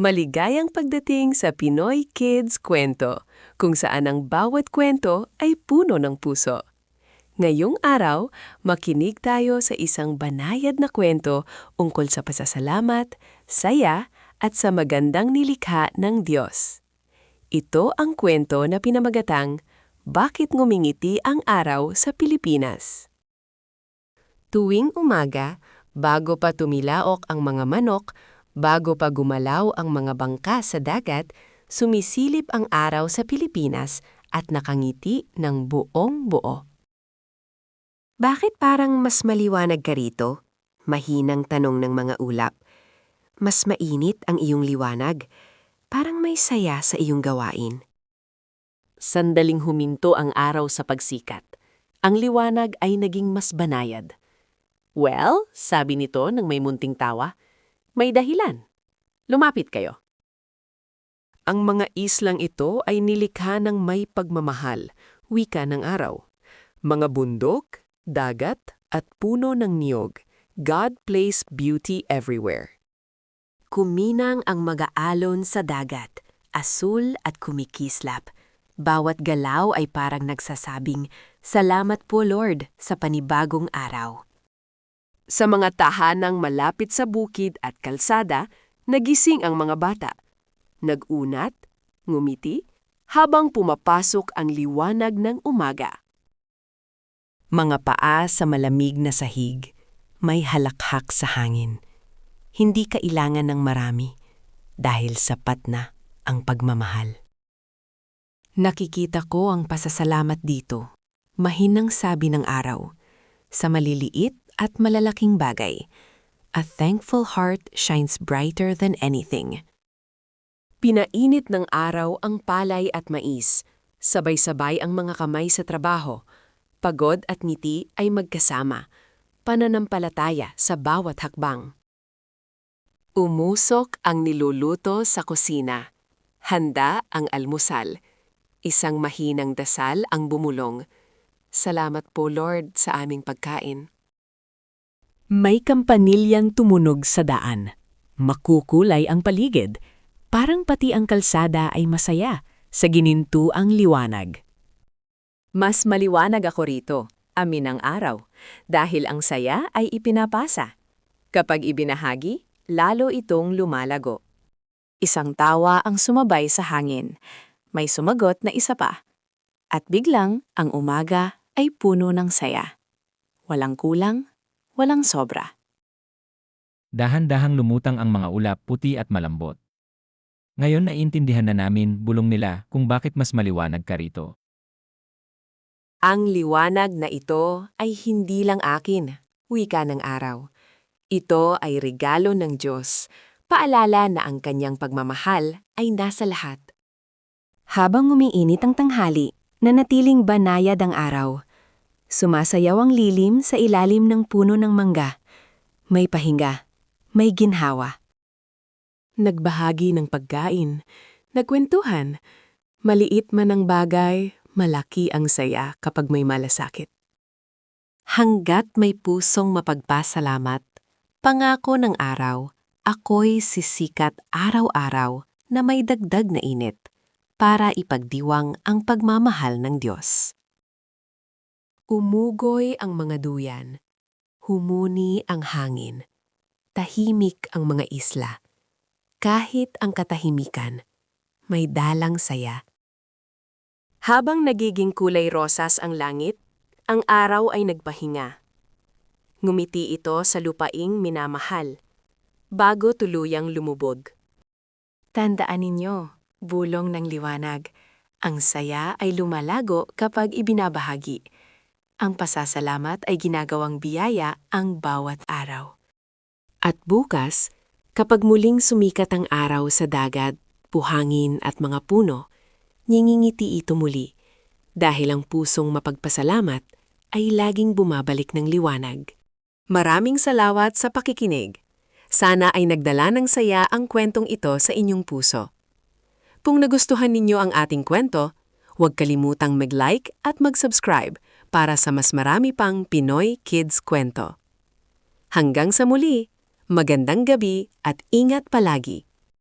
Maligayang pagdating sa Pinoy Kids Kwento, kung saan ang bawat kwento ay puno ng puso. Ngayong araw, makinig tayo sa isang banayad na kwento ungkol sa pasasalamat, saya, at sa magandang nilikha ng Diyos. Ito ang kwento na pinamagatang, Bakit Ngumingiti ang Araw sa Pilipinas? Tuwing umaga, bago pa tumilaok ang mga manok, bago pa gumalaw ang mga bangka sa dagat, sumisilip ang araw sa Pilipinas at nakangiti ng buong buo. Bakit parang mas maliwanag ka rito? Mahinang tanong ng mga ulap. Mas mainit ang iyong liwanag. Parang may saya sa iyong gawain. Sandaling huminto ang araw sa pagsikat. Ang liwanag ay naging mas banayad. Well, sabi nito nang may munting tawa, may dahilan. Lumapit kayo. Ang mga islang ito ay nilikha ng may pagmamahal, wika ng araw. Mga bundok, dagat, at puno ng niyog. God placed beauty everywhere. Kuminang ang mag-aalon sa dagat, asul at kumikislap. Bawat galaw ay parang nagsasabing, "Salamat po Lord sa panibagong araw." Sa mga tahanang malapit sa bukid at kalsada, nagising ang mga bata. Nag-unat, ngumiti, habang pumapasok ang liwanag ng umaga. Mga paa sa malamig na sahig, may halakhak sa hangin. Hindi kailangan ng marami, dahil sapat na ang pagmamahal. Nakikita ko ang pasasalamat dito, mahinang sabi ng araw, sa maliliit at malalaking bagay. A thankful heart shines brighter than anything. Pinainit ng araw ang palay at mais. Sabay-sabay ang mga kamay sa trabaho. Pagod at ngiti ay magkasama. Pananampalataya sa bawat hakbang. Umusok ang niluluto sa kusina. Handa ang almusal. Isang mahinang dasal ang bumulong. Salamat po Lord sa aming pagkain. May kampanilyang tumunog sa daan. Makukulay ang paligid. Parang pati ang kalsada ay masaya sa ginintuang liwanag. Mas maliwanag ako rito, amin ang araw, dahil ang saya ay ipinapasa. Kapag ibinahagi, lalo itong lumalago. Isang tawa ang sumabay sa hangin. May sumagot na isa pa. At biglang, ang umaga ay puno ng saya. Walang kulang, walang sobra. Dahan-dahang lumutang ang mga ulap puti at malambot. Ngayon naiintindihan na namin bulong nila kung bakit mas maliwanag ka rito. Ang liwanag na ito ay hindi lang akin, wika ng araw. Ito ay regalo ng Diyos, paalala na ang kanyang pagmamahal ay nasa lahat. Habang umiinit ang tanghali, nanatiling banayad ang araw. Sumasayaw ang lilim sa ilalim ng puno ng mangga. May pahinga, may ginhawa. Nagbahagi ng pagkain, nagkwentuhan. Maliit man ang bagay, malaki ang saya kapag may malasakit. Hanggat may pusong mapagpasalamat, pangako ng araw, ako'y sisikat araw-araw na may dagdag na init para ipagdiwang ang pagmamahal ng Diyos. Umugoy ang mga duyan, humuni ang hangin, tahimik ang mga isla. Kahit ang katahimikan, may dalang saya. Habang nagiging kulay rosas ang langit, ang araw ay nagpahinga. Ngumiti ito sa lupaing minamahal, bago tuluyang lumubog. Tandaan ninyo, bulong ng liwanag, ang saya ay lumalago kapag ibinabahagi. Ang pasasalamat ay ginagawang biyaya ang bawat araw. At bukas, kapag muling sumikat ang araw sa dagat, buhangin at mga puno, ngingiti ito muli, dahil ang pusong mapagpasalamat ay laging bumabalik ng liwanag. Maraming salamat sa pakikinig. Sana ay nagdala ng saya ang kwentong ito sa inyong puso. Kung nagustuhan ninyo ang ating kwento, huwag kalimutang mag-like at mag-subscribe para sa mas marami pang Pinoy Kids Kwento. Hanggang sa muli! Magandang gabi at ingat palagi!